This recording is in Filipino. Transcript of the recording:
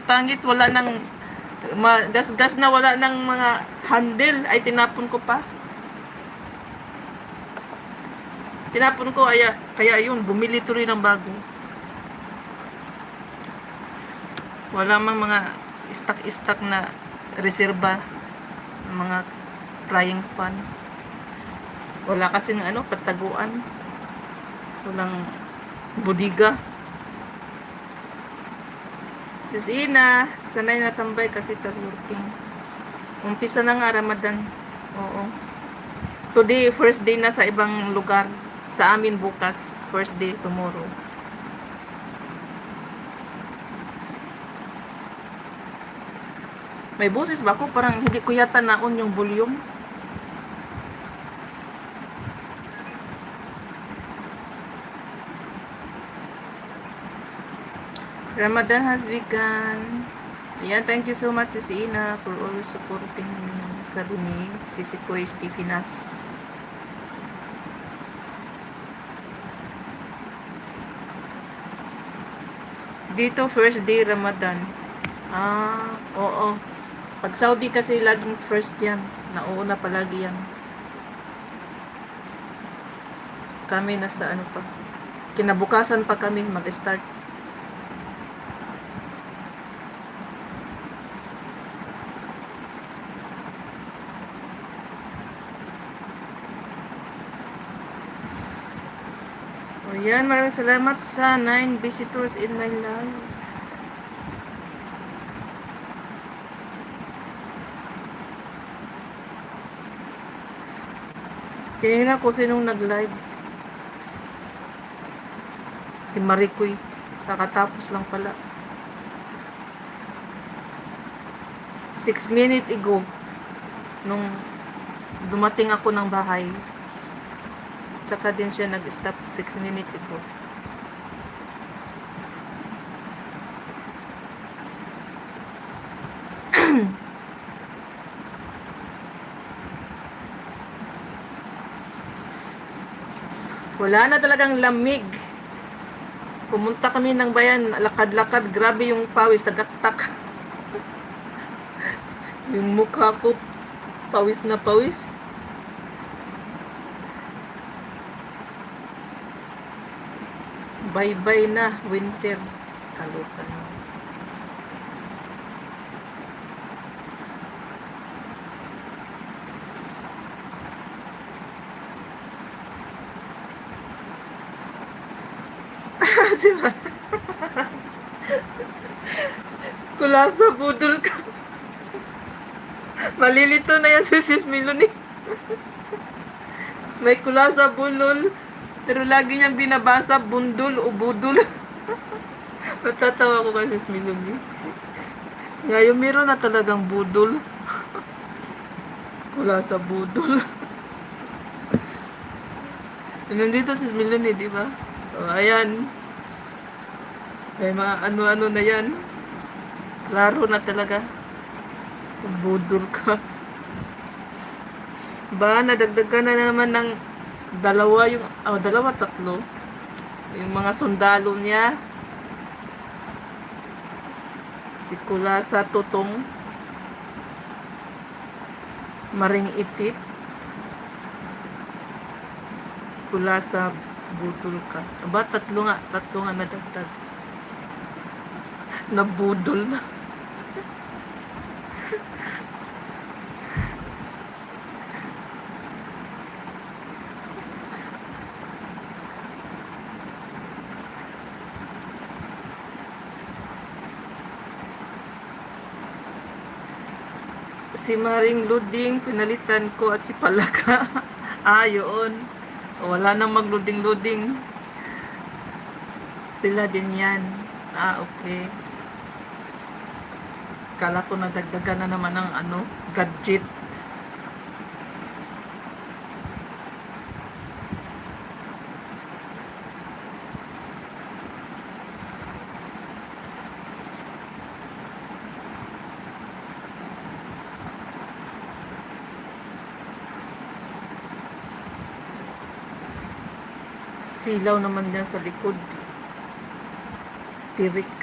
pangit, wala nang gas-gas na, wala nang mga handle, ay tinapon ko pa. Tinapon ko, kaya yun, bumili tuloy ng bago. Wala mang mga stock na reserba, mga frying pan. Wala kasi ng pataguan. Walang budiga. Sis Ina, sanay na tambay kasi tas working. Umpisa na nga Ramadan. Oo. Today, first day na sa ibang lugar. Sa amin bukas, first day tomorrow. May boses ba ako? Parang hindi ko yata naon yung volume. Ramadan has begun. Ayan, thank you so much Sis Ina for always supporting me. Sabi ni Sisi Koy Stephenas. Dito first day Ramadan. Oo. Pag Saudi kasi laging first yan. Nauna palagi yan. Kami nasa pa. Kinabukasan pa kami mag-start. Ayan, maraming salamat sa 9 visitors in my life. Tinignan ko sinong nag-live. Si Maricoy. Kakatapos lang pala. 6 minutes ago, nung dumating ako ng bahay, tsaka din siya nag-stop 6 minutes ago. Wala na talagang lamig. Pumunta kami ng bayan, lakad-lakad, grabe yung pawis, tagaktak. Yung mukha ko, pawis na pawis. Bye-bye na, winter. Kalutan. Kulasa, budol ka. Malilito na yan si Sis Melanie. May kulasa, bulol. Pero lagi niyang binabasa, bundol o budol. Natatawa ko kay Sis Melanie. Ngayon, meron na talagang budol. Kulasa, budol. Nandito Sis Melanie, di ba? O, ayan. May mga ano-ano na yan. Klaro na talaga. Budol ka. Ba, nadagdagan na naman ng dalawa, tatlo. Yung mga sundalo niya. Si Kulasa Tutong. Maring Itit. Kulasa Budol ka. Aba, tatlo nga nadagdag. Nabudol na. Si Maring Luding, pinalitan ko at si Palaka. Yun. Wala nang magluding-luding. Sila din yan. Okay. Kala ko nadagdagan na naman ng gadget. Silaw naman yan sa likod. Tirik.